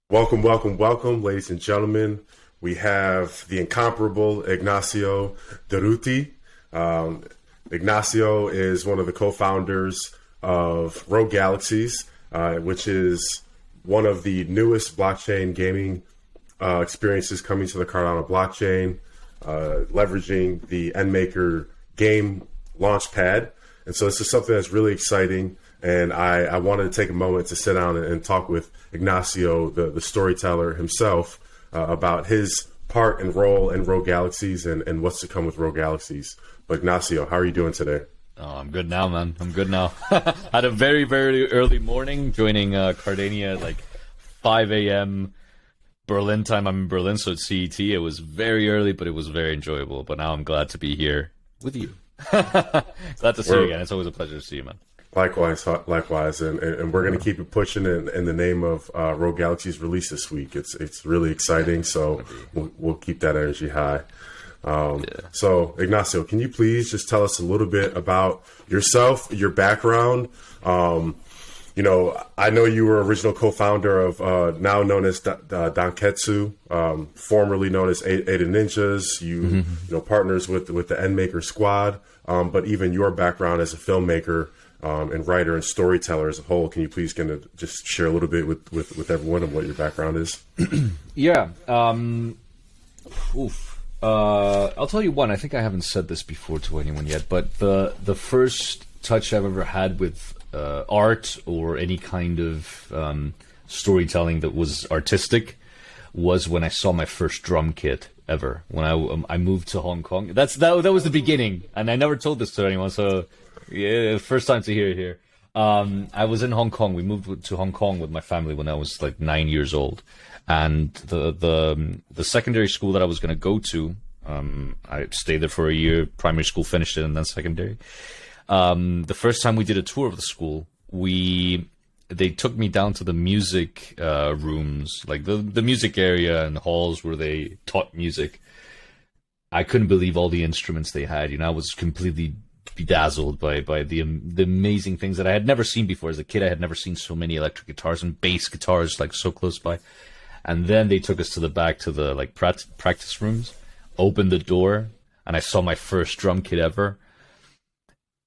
Welcome, welcome, welcome, ladies and gentlemen. We have the incomparable Ignacio Durruty. Ignacio is one of the co-founders of Rogue Galaxies, which is one of the newest blockchain gaming experiences coming to the Cardano blockchain, leveraging the NMKR game Launchpad. And so this is something that's really exciting. And I wanted to take a moment to sit down and talk with Ignacio, the storyteller himself, about his part and role in Rogue Galaxies and what's to come with Rogue Galaxies. But Ignacio, how are you doing today? Oh, I'm good now, man. I'm good now. Had a very, very early morning, joining Cardania at like 5 a.m. Berlin time. I'm in Berlin, so it's CET. It was very early, but it was very enjoyable. But now I'm glad to be here with you. Glad to see you again. It's always a pleasure to see you, man. Likewise, and we're going to keep it pushing in the name of Rogue Galaxies release this week. It's really exciting, so we'll keep that energy high. So, Ignacio, can you please just tell us a little bit about yourself, your background? I know you were original co-founder of now known as Danketsu, formerly known as Ada Ninjas. You partners with the EndMaker squad, but even your background as a filmmaker and writer and storyteller as a whole. Can you please just share a little bit with everyone of what your background is? Yeah. I'll tell you one. I think I haven't said this before to anyone yet, but the first touch I've ever had with art or any kind of storytelling that was artistic was when I saw my first drum kit ever. When I moved to Hong Kong. That was the beginning, and I never told this to anyone. So yeah, first time to hear it here. I was in Hong Kong. We moved to Hong Kong with my family when I was like 9 years old, and the secondary school that I was going to go to, I stayed there for a year. Primary school, finished it, and then secondary. The first time we did a tour of the school, they took me down to the music rooms, like the music area and the halls where they taught music. I couldn't believe all the instruments they had. I was completely bedazzled by the amazing things that I had never seen before. As a kid, I had never seen so many electric guitars and bass guitars like so close by. And then they took us to the back to the like practice rooms, opened the door, and I saw my first drum kit ever.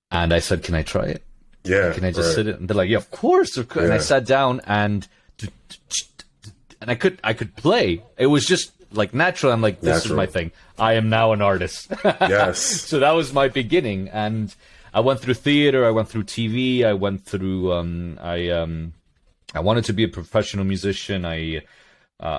And I said, "Can I try it? Yeah. Can I just sit it?" And they're like, "Yeah, of course." Yeah. And I sat down and I could play. It was just like natural. I'm like, this is my thing. I am now an artist. Yes. So that was my beginning. And I went through theater. I went through TV. I went through. I wanted to be a professional musician. I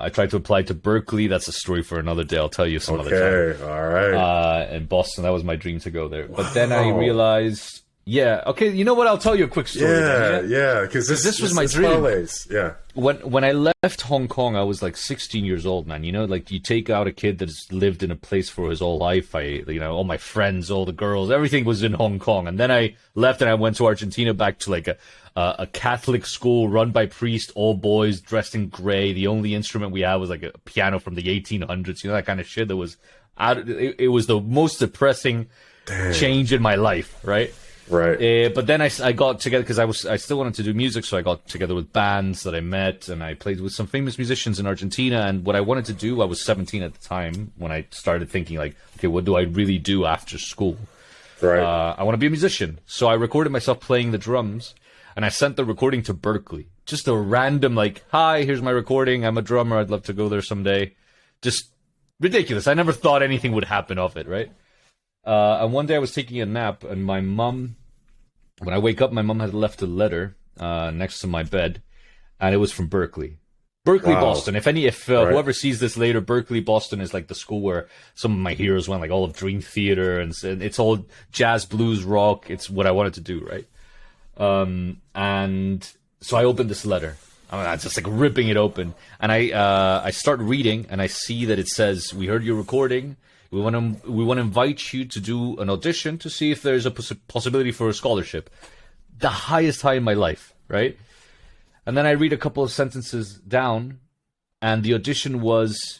tried to apply to Berkeley. That's a story for another day. I'll tell you some other time. Okay, all right. In Boston, that was my dream to go there. But then I realized, okay, you know what? I'll tell you a quick story. Yeah, because this was my dream. Parlays. Yeah. When I left Hong Kong, I was like 16 years old, man. Like you take out a kid that's lived in a place for his whole life. All my friends, all the girls, everything was in Hong Kong. And then I left and I went to Argentina, back to like a Catholic school run by priests, all boys dressed in gray. The only instrument we had was like a piano from the 1800s, that kind of shit that was it was the most depressing change in my life, right? Right. But then I got together because I still wanted to do music, so I got together with bands that I met, and I played with some famous musicians in Argentina. And what I wanted to do, I was 17 at the time when I started thinking like, okay, what do I really do after school? Right. I want to be a musician, so I recorded myself playing the drums, and I sent the recording to Berkeley. Just a random like, "Hi, here's my recording. I'm a drummer. I'd love to go there someday." Just ridiculous. I never thought anything would happen of it, right? And one day I was taking a nap, and my mom. When I wake up, my mom had left a letter next to my bed, and it was from Berkeley. Berkeley, wow. Boston. If whoever sees this later, Berkeley, Boston is like the school where some of my heroes went, like all of Dream Theater, and it's all jazz, blues, rock. It's what I wanted to do, right? And so I opened this letter. I'm just like ripping it open, and I start reading, and I see that it says, "We heard your recording. We want to invite you to do an audition to see if there's a possibility for a scholarship." The highest high in my life, right? And then I read a couple of sentences down, and the audition was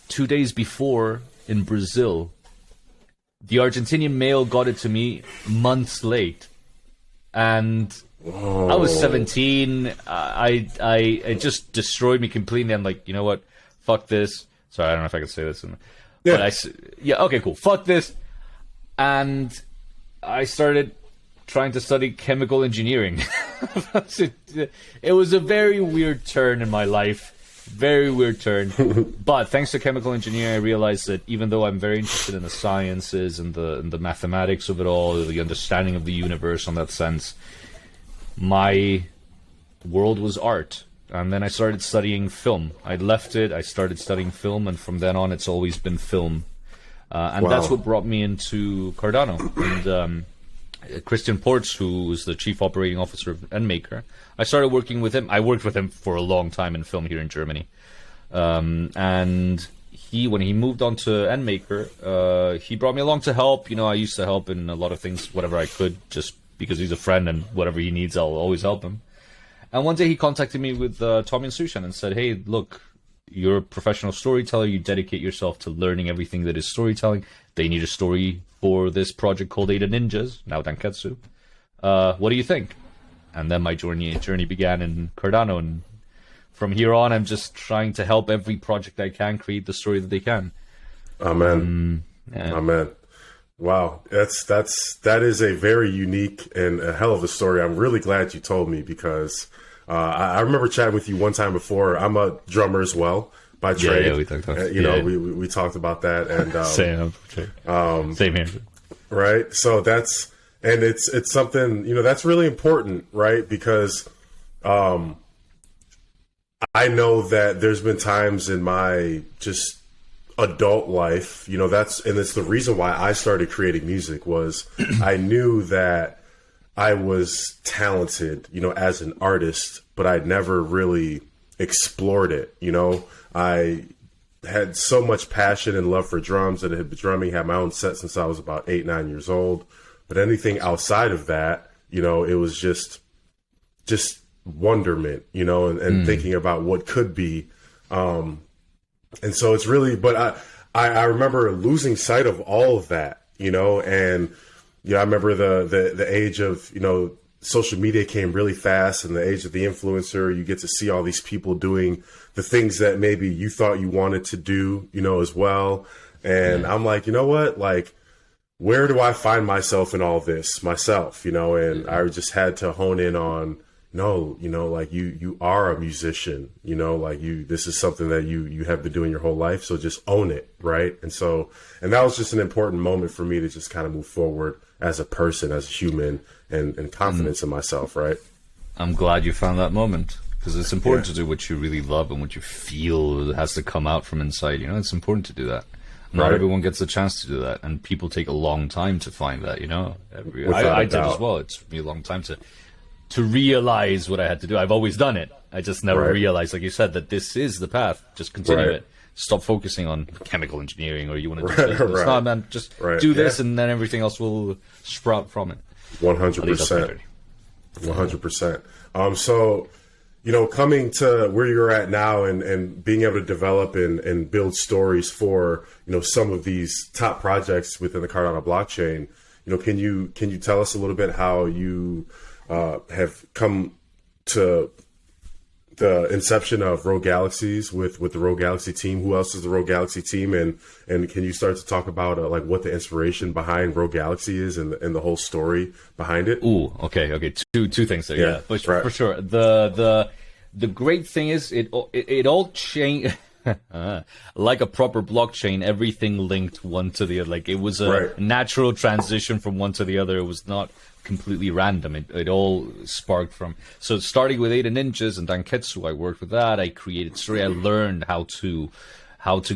2 days before in Brazil. The Argentinian mail got it to me months late. And I was 17. It just destroyed me completely. I'm like, you know what? Fuck this. Sorry, I don't know if I can say this. Yeah. Yeah, okay, cool. Fuck this. And I started trying to study chemical engineering. It was a very weird turn in my life. Very weird turn. But thanks to chemical engineering, I realized that even though I'm very interested in the sciences and the mathematics of it all, the understanding of the universe in that sense, my world was art. And then I started studying film. I left it, I started studying film, and from then on it's always been film. And that's what brought me into Cardano. And Christian Ports, who was the chief operating officer of EndMaker, I started working with him. I worked with him for a long time in film here in Germany. And when he moved on to EndMaker, he brought me along to help. You know, I used to help in a lot of things, whatever I could, just because he's a friend, and whatever he needs, I'll always help him. And one day he contacted me with Tommy and Sushan and said, hey, look, you're a professional storyteller. You dedicate yourself to learning everything that is storytelling. They need a story for this project called Ada Ninjas, now Danketsu. What do you think? And then my journey began in Cardano. And from here on, I'm just trying to help every project I can create the story that they can. Amen. Amen. Wow, that is a very unique and a hell of a story. I'm really glad you told me, because I remember chatting with you one time before. I'm a drummer as well by trade. Yeah, we talked about we talked about that, and same here. Right. So it's something, that's really important, right? Because I know that there's been times in my just adult life, and it's the reason why I started creating music, was I knew that I was talented, as an artist, but I'd never really explored it. I had so much passion and love for drums, and had been drumming, had my own set since I was about 8, 9 years old. But anything outside of that, it was just wonderment, and thinking about what could be. And so it's really, but I remember losing sight of all of that, and I remember the age of, social media came really fast, and the age of the influencer. You get to see all these people doing the things that maybe you thought you wanted to do, as well. And I'm like, you know what, like, where do I find myself in all this myself, and I just had to hone in on, no, like you are a musician, like this is something that you have been doing your whole life. So just own it. Right. And that was just an important moment for me to just kind of move forward as a person, as a human, and confidence in myself. Right. I'm glad you found that moment, because it's important to do what you really love and what you feel has to come out from inside. It's important to do that. Not everyone gets a chance to do that. And people take a long time to find that, I did as well. It took me a long time to realize what I had to do. I've always done it. I just never realized, like you said, that this is the path. Just continue it. Stop focusing on chemical engineering, or you want to do this. No, man, just do this, and then everything else will sprout from it. 100%. 100%. So, coming to where you're at now, and being able to develop and build stories for, some of these top projects within the Cardano blockchain, can you tell us a little bit how you have come to the inception of Rogue Galaxies with the Rogue Galaxy team? Who else is the Rogue Galaxy team? And can you start to talk about like what the inspiration behind Rogue Galaxy is, and the whole story behind it? Ooh, okay. Two things there. Yeah, but for sure. The great thing is it all changed. Like a proper blockchain, everything linked one to the other. Like, it was a natural transition from one to the other. It was not completely random. It all sparked from, so starting with Ada Ninjas and Danketsu, I worked with that. I created story. I learned how to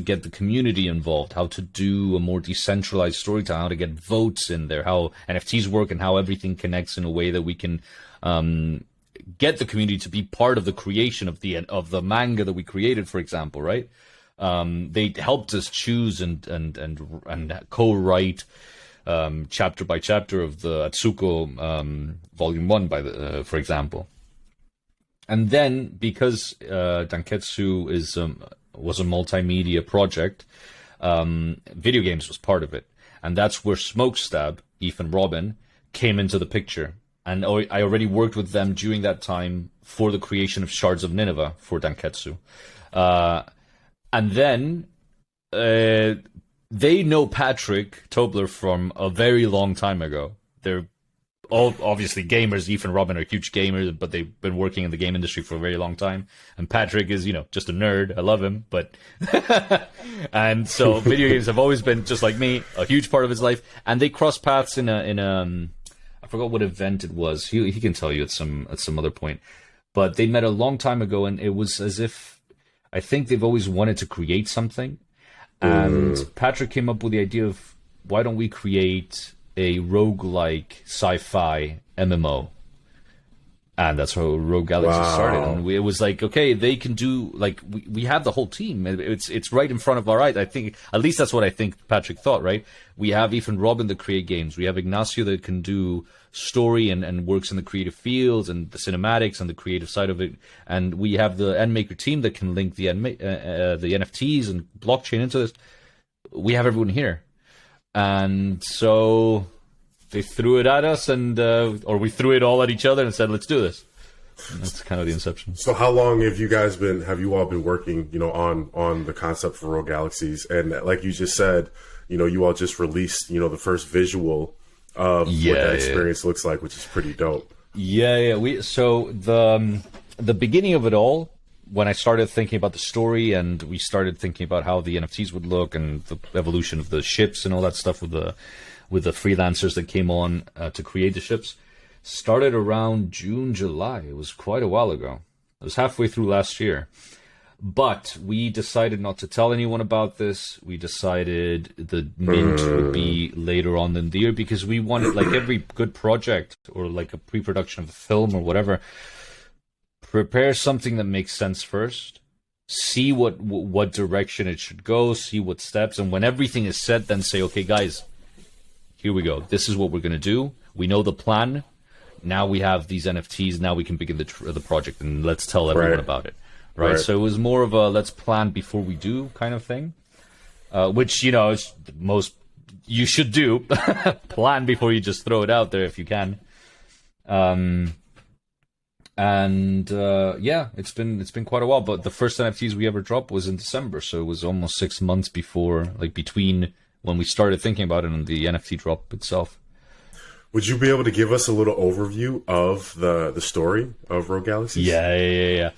get the community involved, how to do a more decentralized storytelling, how to get votes in there, how NFTs work, and how everything connects in a way that we can get the community to be part of the creation of the manga that we created, for example, right? They helped us choose and co-write chapter by chapter of the Atsuko Volume 1, for example. And then, because Danketsu was a multimedia project, video games was part of it. And that's where Smokestab, Ethan Robin, came into the picture. and I already worked with them during that time for the creation of Shards of Nineveh for Danketsu. And then they know Patrick Tobler from a very long time ago. They're all obviously gamers. Ethan and Robin are huge gamers, but they've been working in the game industry for a very long time. And Patrick is, just a nerd. I love him, but and so video games have always been, just like me, a huge part of his life. And they crossed paths in a I forgot what event it was. He can tell you at some other point. But they met a long time ago, and it was as if I think they've always wanted to create something. And Patrick came up with the idea of, why don't we create a roguelike sci-fi MMO? And that's how Rogue Galaxies started. And it was like, okay, they can do, like, we have the whole team. It's right in front of our eyes. I think, at least that's what I think Patrick thought, right? We have Ethan Robin that create games. We have Ignacio that can do story and works in the creative fields and the cinematics and the creative side of it. And we have the EndMaker team that can link the NFTs and blockchain into this. We have everyone here. And so they threw it at us, or we threw it all at each other and said, let's do this. And that's kind of the inception. So how long have you all been working, on the concept for Rogue Galaxies? And like you just said, you all just released, the first visual of what that experience looks like, which is pretty dope. So the beginning of it all, when I started thinking about the story and we started thinking about how the NFTs would look and the evolution of the ships and all that stuff with the freelancers that came on to create the ships, started around June, July. It was quite a while ago. It was halfway through last year. But we decided not to tell anyone about this. We decided the mint would be later on in the year, because we wanted, like every good project or like a pre-production of a film or whatever, prepare something that makes sense first, see what direction it should go, see what steps, and when everything is set, then say, okay, guys, here we go. This is what we're going to do. We know the plan. Now we have these NFTs. Now we can begin the project, and let's tell everyone about it. Right. So it was more of a let's plan before we do kind of thing, which, is most you should do. Plan before you just throw it out there if you can. It's been quite a while. But the first NFTs we ever dropped was in December, so it was almost 6 months between when we started thinking about it and the NFT drop itself. Would you be able to give us a little overview of the story of Rogue Galaxies? Yeah.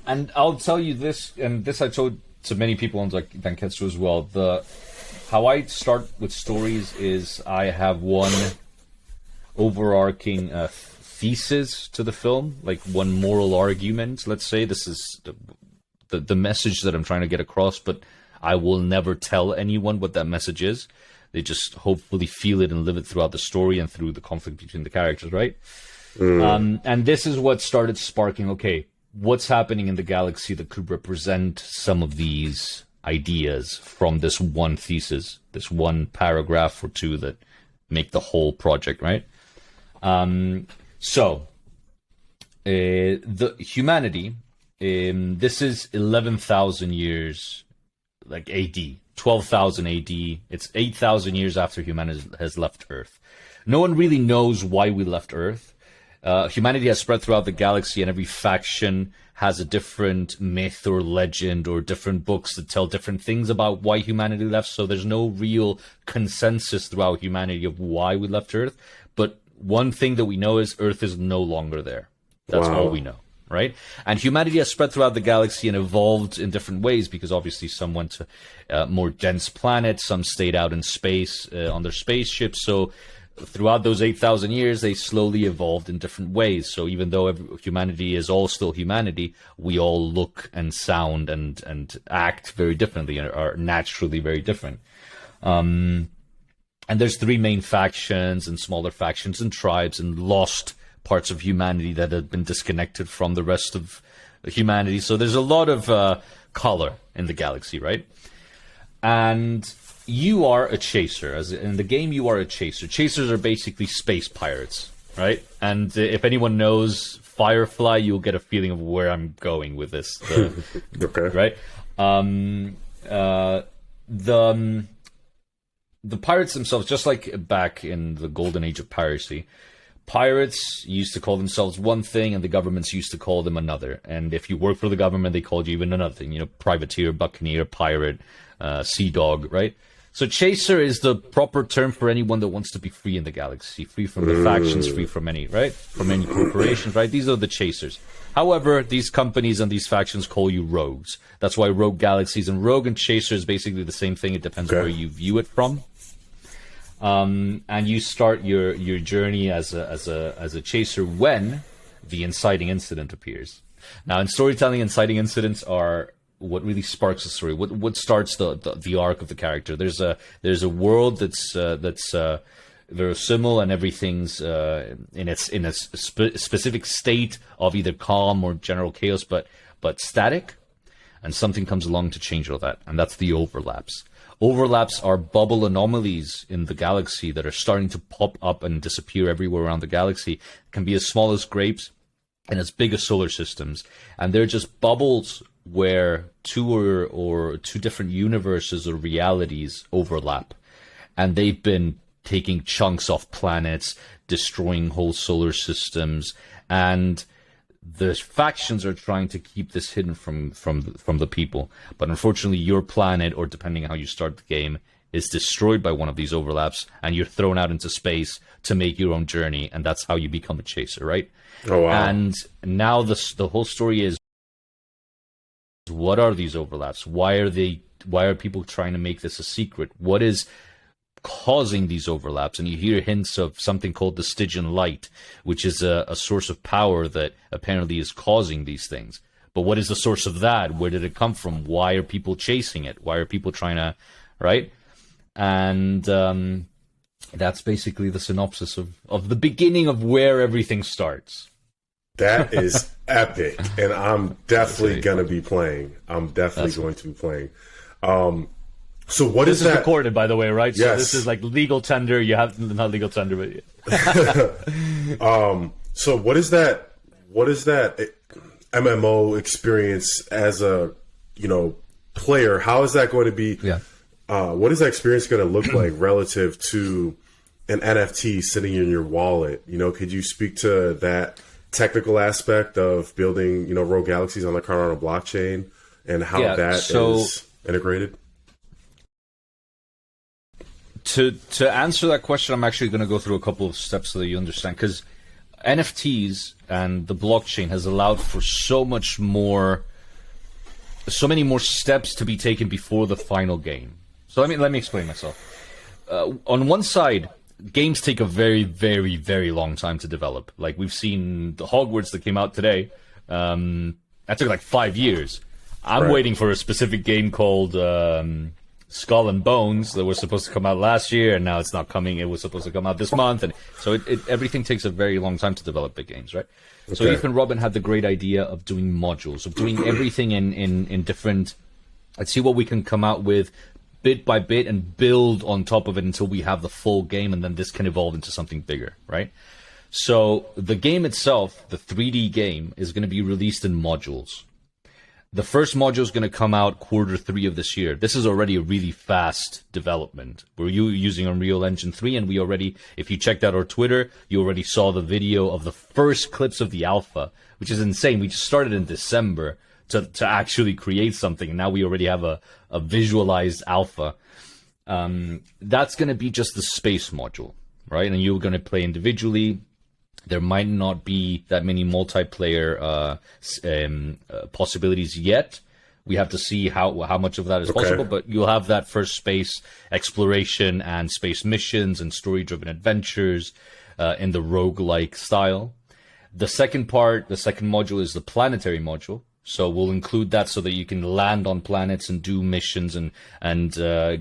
And I'll tell you this, and this I told to many people on Danketsu as well. How I start with stories is I have one overarching thesis to the film, like one moral argument. Let's say this is the message that I'm trying to get across, but I will never tell anyone what that message is. They just hopefully feel it and live it throughout the story and through the conflict between the characters, right? And this is what started sparking, okay, what's happening in the galaxy that could represent some of these ideas from this one thesis, this one paragraph or two that make the whole project, right? So the humanity, this is 11,000 years, like AD, 12,000 AD. It's 8,000 years after humanity has left Earth. No one really knows why we left Earth. Humanity has spread throughout the galaxy, and every faction has a different myth or legend or different books that tell different things about why humanity left. So there's no real consensus throughout humanity of why we left Earth. But one thing that we know is Earth is no longer there. That's all we know, right? And humanity has spread throughout the galaxy and evolved in different ways, because obviously some went to more dense planets, some stayed out in space on their spaceships. So throughout those 8,000 years, they slowly evolved in different ways. So even though humanity is all still humanity, we all look and sound and act very differently and are naturally very different. And there's three main factions and smaller factions and tribes and lost parts of humanity that have been disconnected from the rest of humanity. So there's a lot of color in the galaxy, right? And you are a chaser. As in the game, you are a chaser. Chasers are basically space pirates, right? And if anyone knows Firefly, you'll get a feeling of where I'm going with this. Okay. Right? The pirates themselves, just like back in the golden age of piracy, Pirates used to call themselves one thing, and the governments used to call them another. And if you work for the government, they called you even another thing. Privateer, buccaneer, pirate, sea dog, right? So chaser is the proper term for anyone that wants to be free in the galaxy, free from the factions, free from any, right? From any corporations, right? These are the chasers. However, these companies and these factions call you rogues. That's why Rogue Galaxies and Rogue and Chaser is basically the same thing. It depends where you view it from. And you start your journey as a chaser when the inciting incident appears. Now, in storytelling, inciting incidents are what really sparks the story. What starts the arc of the character. There's a world that's verosimil, and everything's in a specific state of either calm or general chaos, but static. And something comes along to change all that, and that's the overlaps. Overlaps are bubble anomalies in the galaxy that are starting to pop up and disappear everywhere around the galaxy. It can be as small as grapes and as big as solar systems. And they're just bubbles where two or two different universes or realities overlap. And they've been taking chunks off planets, destroying whole solar systems, and the factions are trying to keep this hidden from the people. But unfortunately, your planet, or depending on how you start the game, is destroyed by one of these overlaps, and you're thrown out into space to make your own journey, and that's how you become a chaser, right? Oh, wow. And now the whole story is, what are these overlaps? Why are people trying to make this a secret? What is causing these overlaps? And you hear hints of something called the Stygian light, which is a source of power that apparently is causing these things. But what is the source of that? Where did it come from? Why are people chasing it? Why are people trying to, right? And that's basically the synopsis of the beginning of where everything starts. That is epic, and I'm definitely going to be playing. I'm definitely going to be playing. So what this is that? This is recorded, by the way, right? Yes. So this is like legal tender. You have not legal tender, but so what is that? What is that MMO experience as a player? How is that going to be? Yeah. What is that experience going to look like relative to an NFT sitting in your wallet? Could you speak to that technical aspect of building, Rogue Galaxies on the Cardano blockchain and how that is integrated? To answer that question, I'm actually going to go through a couple of steps so that you understand, because NFTs and the blockchain has allowed for so many more steps to be taken before the final game. So let me explain myself. On one side, games take a very, very, very long time to develop. Like we've seen the Hogwarts that came out today. That took like 5 years. I'm waiting for a specific game called Skull and Bones that was supposed to come out last year, and now it's not coming. It was supposed to come out this month, and so everything takes a very long time to develop big games, right? Okay. So Ethan Robin had the great idea of doing modules, of doing everything in different. Let's see what we can come out with bit by bit and build on top of it until we have the full game, and then this can evolve into something bigger, right? So the game itself, the 3D game, is going to be released in modules. The first module is going to come out Q3 of this year. This is already a really fast development. We're using Unreal Engine 3, and we already, if you checked out our Twitter, you already saw the video of the first clips of the alpha, which is insane. We just started in December to actually create something, and now we already have a visualized alpha. That's going to be just the space module, right? And you're going to play individually. There might not be that many multiplayer possibilities yet. We have to see how much of that is possible, but you'll have that first space exploration and space missions and story-driven adventures in the roguelike style. The second module is the planetary module. So we'll include that so that you can land on planets and do missions and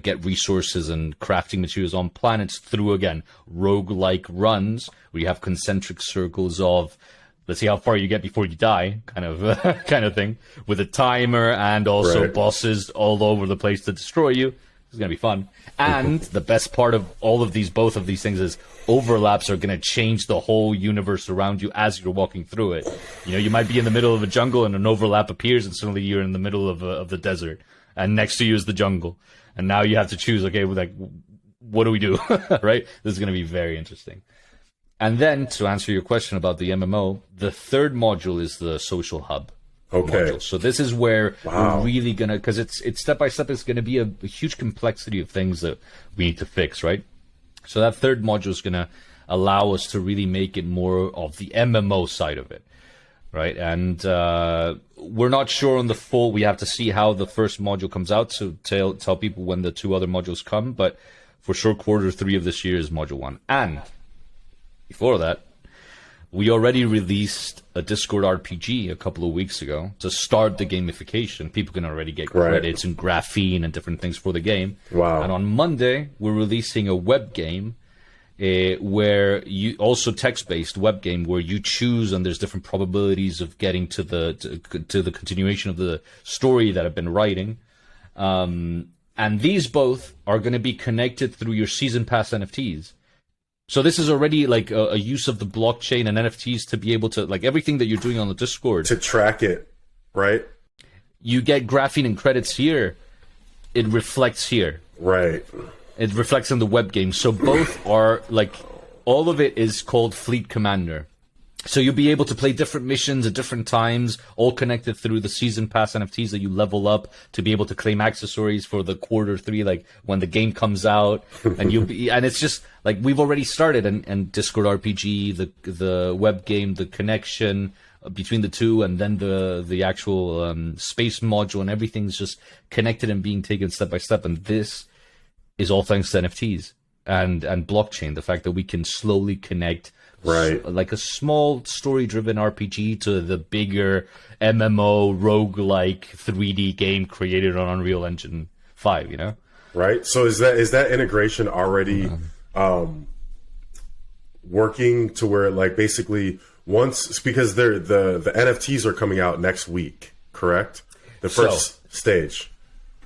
get resources and crafting materials on planets through, again, roguelike runs where you have concentric circles of, let's see how far you get before you die, kind of thing, with a timer and also bosses all over the place to destroy you. It's going to be fun. And the best part of both of these things is overlaps are going to change the whole universe around you as you're walking through it. You might be in the middle of a jungle and an overlap appears and suddenly you're in the middle of the desert and next to you is the jungle. And now you have to choose, okay, like, what do we do? Right? This is going to be very interesting. And then to answer your question about the MMO, the third module is the social hub. Okay. Module. So this is where we're really gonna, because it's step by step. It's gonna be a huge complexity of things that we need to fix, right? So that third module is gonna allow us to really make it more of the MMO side of it, right? And we're not sure on the full. We have to see how the first module comes out to tell people when the two other modules come. But for sure, Q3 of this year is module 1. And before that, we already released a Discord RPG a couple of weeks ago to start the gamification. People can already get credits and graphene and different things for the game. Wow. And on Monday, we're releasing a web game where you also text-based web game where you choose and there's different probabilities of getting to the continuation of the story that I've been writing. And these both are going to be connected through your season pass NFTs. So this is already like a use of the blockchain and NFTs to be able to, like, everything that you're doing on the Discord. To track it, right? You get graphene and credits here. It reflects here. Right. It reflects in the web game. So both are, like, all of it is called Fleet Commander. So you'll be able to play different missions at different times, all connected through the season pass NFTs that you level up to be able to claim accessories for the Q3, like when the game comes out. And and it's just like we've already started, and Discord RPG, the web game, the connection between the two, and then the actual space module, and everything's just connected and being taken step by step. And this is all thanks to NFTs and blockchain. The fact that we can slowly connect. Right. Like a small story-driven RPG to the bigger MMO roguelike 3D game created on Unreal Engine 5, you know? Right. So is that integration already working to where, like, basically once, because the NFTs are coming out next week, correct? The first stage.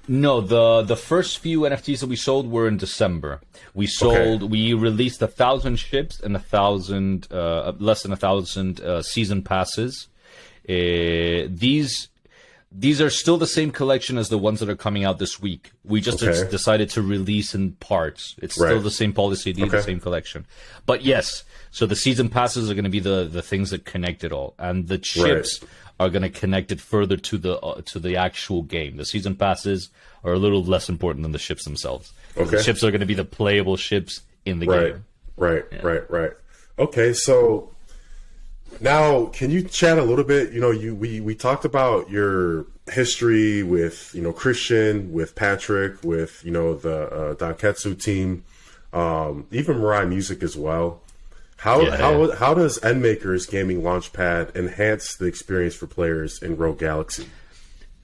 No, the first few NFTs that we sold were in December. We released 1,000 ships and 1,000, less than 1,000 season passes. These are still the same collection as the ones that are coming out this week. We just decided to release in parts. It's still the same policy, the same collection. But yes, so the season passes are going to be the things that connect it all, and the chips are going to connect it further to the actual game. The season passes are a little less important than the ships themselves. The ships are going to be the playable ships in the game. Right. Okay, so now can you chat a little bit? You know, we talked about your history with, you know, Christian, with Patrick, with, you know, the Danketsu team, even Mirai Music as well. How does EndMaker's gaming launchpad enhance the experience for players in Rogue Galaxy?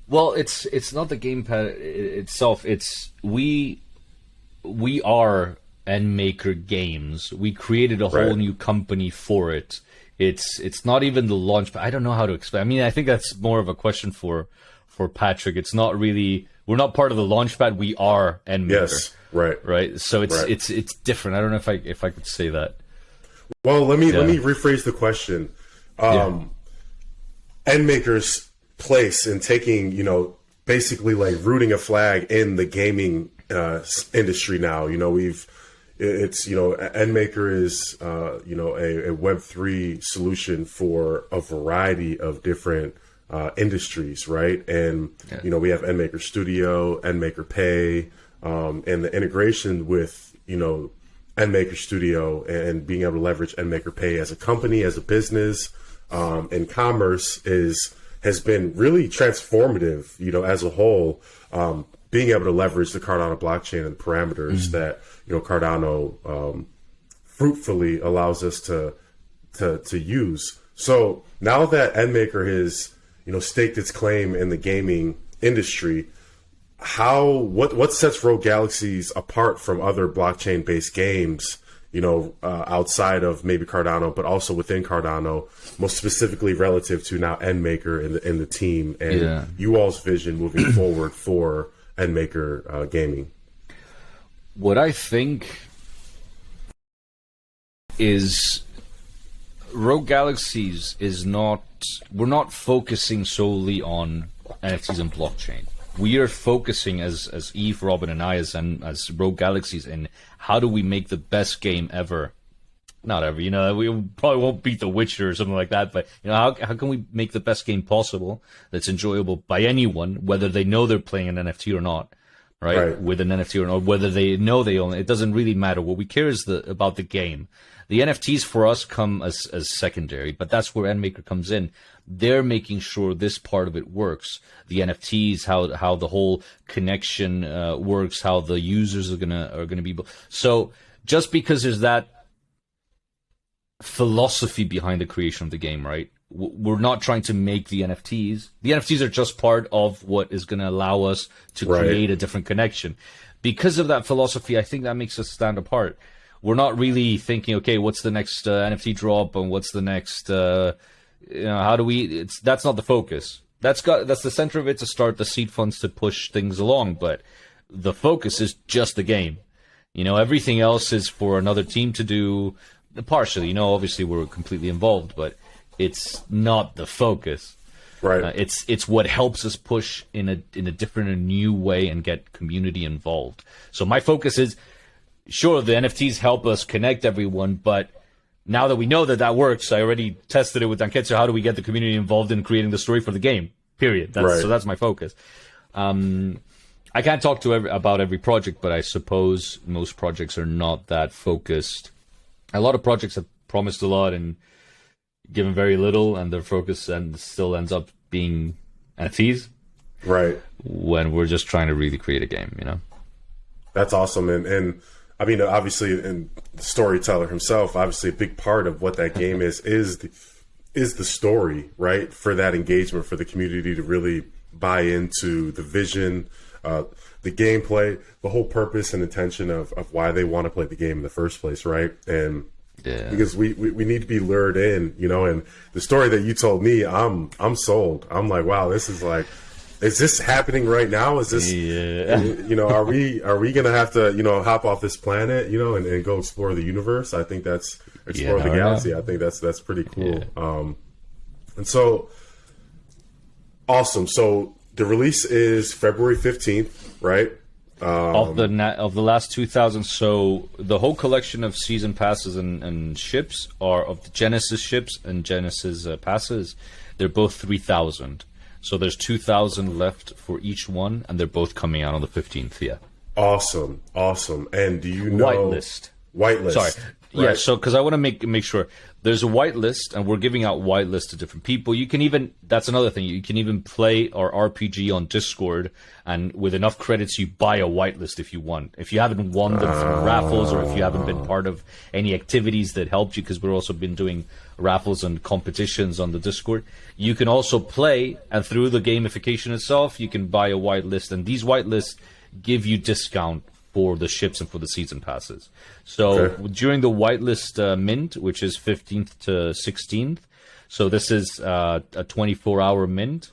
Well, it's not the gamepad itself. It's we are EndMaker Games. We created a whole new company for it. It's not even the launchpad. I don't know how to explain. I mean, I think that's more of a question for Patrick. It's not really. We're not part of the launchpad. We are EndMaker. Yes. Right. So it's different. I don't know if I could say that. Well, let me rephrase the question. EndMaker's place in taking, you know, basically like rooting a flag in the gaming industry now. You know, EndMaker is you know, a Web3 solution for a variety of different industries, right? And you know, we have EndMaker Studio, EndMaker Pay, and the integration with, you know, EndMaker Studio and being able to leverage EndMaker Pay as a company, as a business, and commerce has been really transformative, you know, as a whole. Being able to leverage the Cardano blockchain and the parameters that, you know, Cardano fruitfully allows us to use. So now that EndMaker has, you know, staked its claim in the gaming industry, what sets Rogue Galaxies apart from other blockchain based games, you know, outside of maybe Cardano, but also within Cardano, most specifically relative to now EndMaker and the team and you all's vision moving forward for EndMaker gaming? What I think is Rogue Galaxies is not. We're not focusing solely on NFTs and blockchain. We are focusing as Eve, Robin, and I, as Rogue Galaxies, in how do we make the best game ever not every, we probably won't beat The Witcher or something like that, but how can we make the best game possible that's enjoyable by anyone, whether they know they're playing an NFT or not, right? With an NFT or not, whether they know they own it. It doesn't really matter. What we care is about the game. The NFTs for us come as secondary, but that's where EndMaker comes in. They're making sure this part of it works. The NFTs, how the whole connection works, how the users are gonna be. So just because there's that philosophy behind the creation of the game, right? We're not trying to make the NFTs. The NFTs are just part of what is going to allow us to create a different connection. Because of that philosophy, I think that makes us stand apart. We're not really thinking, okay, what's the next NFT drop and what's the next, how do we? That's not the focus. That's the center of it to start the seed funds to push things along. But the focus is just the game. Everything else is for another team to do. Partially, obviously we're completely involved, but it's not the focus. Right. It's what helps us push in a different and new way and get community involved. So my focus is, sure, the NFTs help us connect everyone, but now that we know that works, I already tested it with Danketsu. How do we get the community involved in creating the story for the game? Period. So that's my focus. I can't talk about every project, but I suppose most projects are not that focused. A lot of projects have promised a lot and given very little, and their focus still ends up being NFTs. Right. When we're just trying to really create a game, That's awesome. And I mean, obviously, and the storyteller himself, obviously a big part of what that game is the story, right? For that engagement, for the community to really buy into the vision, the gameplay, the whole purpose and intention of why they want to play the game in the first place, right? And because we need to be lured in, and the story that you told me, I'm sold. I'm like, wow, this is like, is this happening right now? Is this, are we gonna have to, hop off this planet, and go explore the universe? I think that's explore the galaxy. I think that's pretty cool. Yeah. And so awesome. So the release is February 15th, right? Of the last 2,000. So the whole collection of season passes and ships are of the Genesis ships and Genesis passes. They're both 3,000. So there's 2,000 left for each one, and they're both coming out on the 15th. Yeah. Awesome. And do you know whitelist? Sorry. Right. Yeah. So because I want to make sure there's a whitelist, and we're giving out whitelists to different people. You can even, that's another thing. You can even play our RPG on Discord, and with enough credits, you buy a whitelist if you want. If you haven't won them from raffles, or if you haven't been part of any activities that helped you, because we've also been doing raffles and competitions on the Discord, you can also play, and through the gamification itself, you can buy a whitelist, and these whitelists give you discount for the ships and for the season passes. So during the whitelist mint, which is 15th to 16th, so this is a 24-hour mint,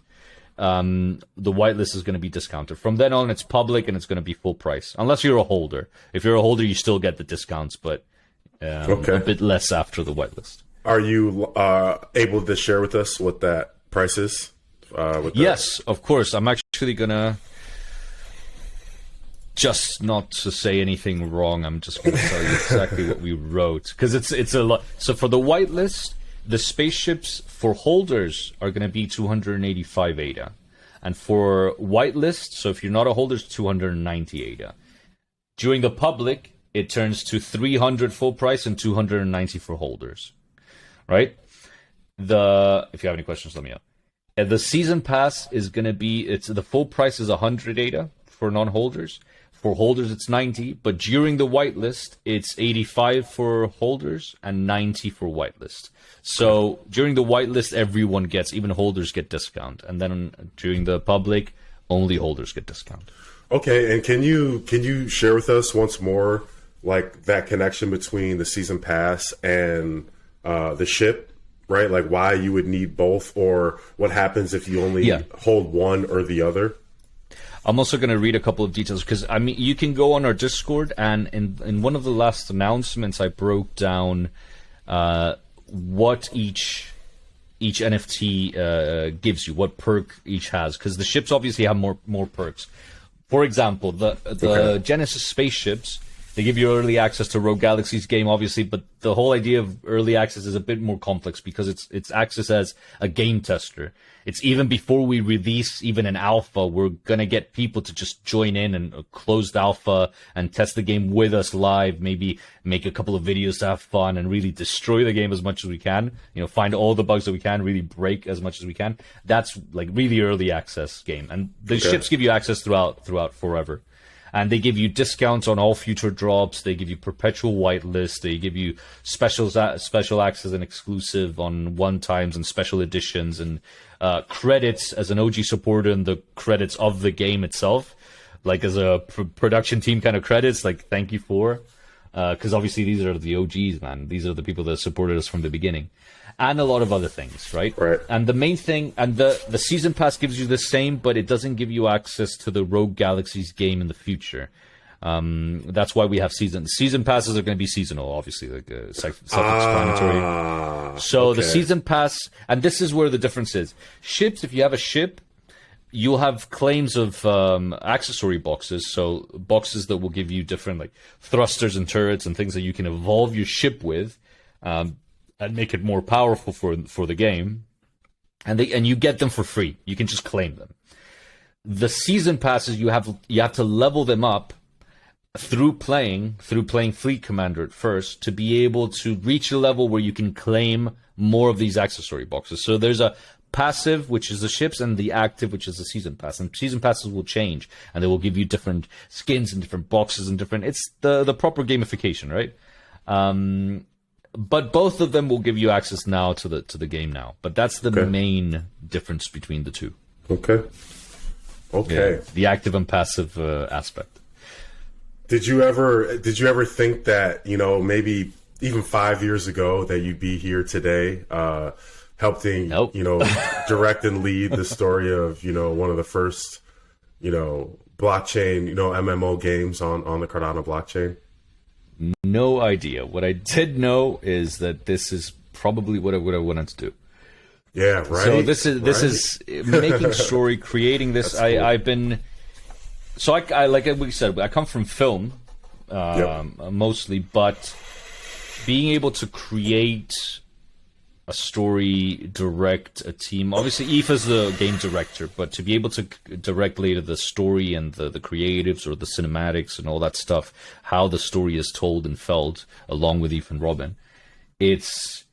the whitelist is going to be discounted. From then on, it's public and it's going to be full price, unless you're a holder. If you're a holder, you still get the discounts, but a bit less after the whitelist. Are you able to share with us what that price is? Yes, of course. I'm actually going to, just not to say anything wrong, I'm just going to tell you exactly what we wrote, because it's a lot. So for the whitelist, the spaceships for holders are going to be 285 ADA, and for whitelist, so if you're not a holder, it's 290 ADA. During the public, it turns to 300 full price and 290 for holders. Right? If you have any questions, let me know. The season pass is going to be, the full price is 100 ADA for non-holders. For holders, it's 90, but during the whitelist, it's 85 for holders and 90 for whitelist. So during the whitelist, everyone gets, even holders get discount, and then during the public, only holders get discount. Okay, and can you share with us once more, like, that connection between the season pass and the ship, right? Like, why you would need both, or what happens if you only hold one or the other? I'm also going to read a couple of details, because I mean, you can go on our Discord, and in one of the last announcements, I broke down what each NFT gives you, what perk each has, because the ships obviously have more perks. For example, the Genesis spaceships, They give you early access to Rogue Galaxies game, obviously, but the whole idea of early access is a bit more complex because it's access as a game tester. It's even before we release even an alpha, we're going to get people to just join in and a closed alpha and test the game with us live, maybe make a couple of videos to have fun and really destroy the game as much as we can, find all the bugs that we can, really break as much as we can. That's like really early access game. And the ships give you access throughout forever. And they give you discounts on all future drops. They give you perpetual whitelist. They give you special access and exclusive on one-times and special editions and credits as an OG supporter and the credits of the game itself. Like as a production team kind of credits, like thank you for. Because obviously these are the OGs, man. These are the people that supported us from the beginning. And a lot of other things, right? Right. And the main thing, and the Season Pass gives you the same, but it doesn't give you access to the Rogue Galaxies game in the future. That's why we have Season Passes are going to be seasonal, obviously, like self-explanatory. So the Season Pass, and this is where the difference is. Ships, if you have a ship, you'll have claims of accessory boxes, so boxes that will give you different like thrusters and turrets and things that you can evolve your ship with. And make it more powerful for the game, and you get them for free. You can just claim them. The season passes you have to level them up through playing Fleet Commander at first to be able to reach a level where you can claim more of these accessory boxes. So there's a passive, which is the ships, and the active, which is the season pass. And season passes will change, and they will give you different skins and different boxes and different. It's the proper gamification, right? But both of them will give you access now to the game now. But that's the main difference between the two. Okay. Yeah, the active and passive aspect. Did you ever think that, maybe even 5 years ago that you'd be here today, helping, Nope. direct and lead the story of, one of the first, blockchain, MMO games on the Cardano blockchain? No idea. What I did know is that this is probably what I wanted to do. Yeah, right. So this is making story, creating this. Cool. I've been. So I like we said, I come from film, mostly, but being able to create a story, direct a team. Obviously, Aoife's the game director, but to be able to direct later the story and the creatives or the cinematics and all that stuff, how the story is told and felt, along with Aoife and Robin, it's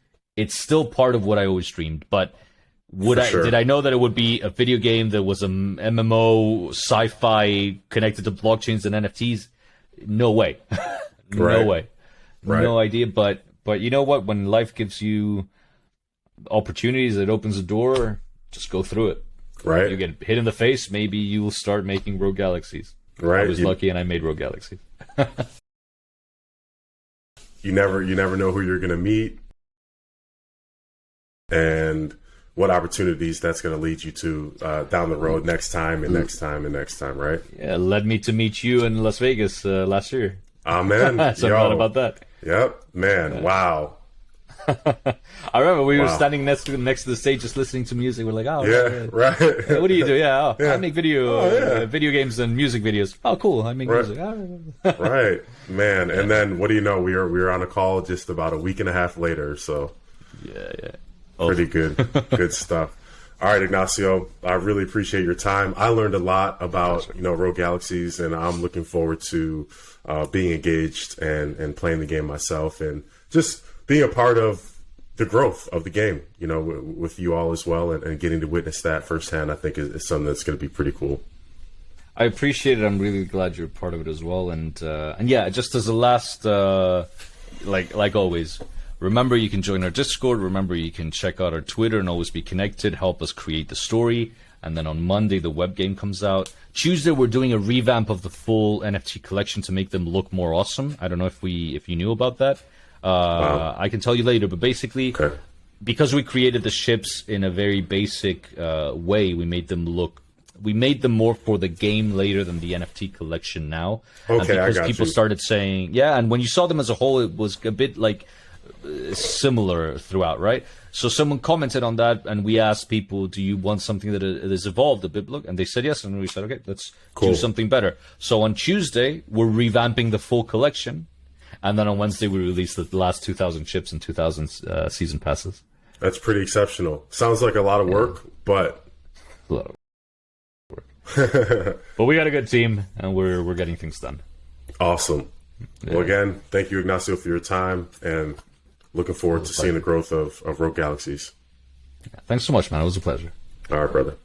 still part of what I always dreamed. But did I know that it would be a video game that was a MMO sci-fi connected to blockchains and NFTs? No way. No way. Right. No idea. But you know what? When life gives you opportunities, it opens a door, just go through it. Right. You get hit in the face, maybe you will start making Rogue Galaxies. Right. I was lucky and I made Rogue Galaxies. You never know who you're going to meet and what opportunities that's going to lead you to down the road next time and next time and next time, right? Yeah, led me to meet you in Las Vegas last year. Amen. So I thought about that. Yep, man. Wow. I remember we were standing next to the stage just listening to music. We're like, oh, yeah, right. What do you do? Yeah, I make video games and music videos. Oh, cool. I make music. Right, man. And then what do you know? We were on a call just about a week and a half later. So yeah. Pretty good stuff. All right, Ignacio, I really appreciate your time. I learned a lot about Rogue Galaxies, and I'm looking forward to being engaged and playing the game myself, and just being a part of the growth of the game, with you all as well, and getting to witness that firsthand, I think is something that's going to be pretty cool. I appreciate it. I'm really glad you're part of it as well. And yeah, just as a last, like always, remember you can join our Discord. Remember you can check out our Twitter and always be connected. Help us create the story. And then on Monday, the web game comes out. Tuesday, we're doing a revamp of the full NFT collection to make them look more awesome. I don't know if you knew about that. Wow. I can tell you later, but basically, because we created the ships in a very basic way, we made them more for the game later than the NFT collection now. Okay, and because I got people you. started saying, and when you saw them as a whole, it was a bit like similar throughout, right? So someone commented on that, and we asked people, "Do you want something that is evolved a bit?" And they said yes, and we said, "Okay, let's do something better." So on Tuesday, we're revamping the full collection, and then on Wednesday, we release the last 2,000 chips and 2,000 season passes. That's pretty exceptional. Sounds like a lot of work, but a lot of work. But we got a good team, and we're getting things done. Awesome. Yeah. Well, again, thank you, Ignacio, for your time, and looking forward to seeing the growth of Rogue Galaxies. Yeah, thanks so much, man. It was a pleasure. All right, brother.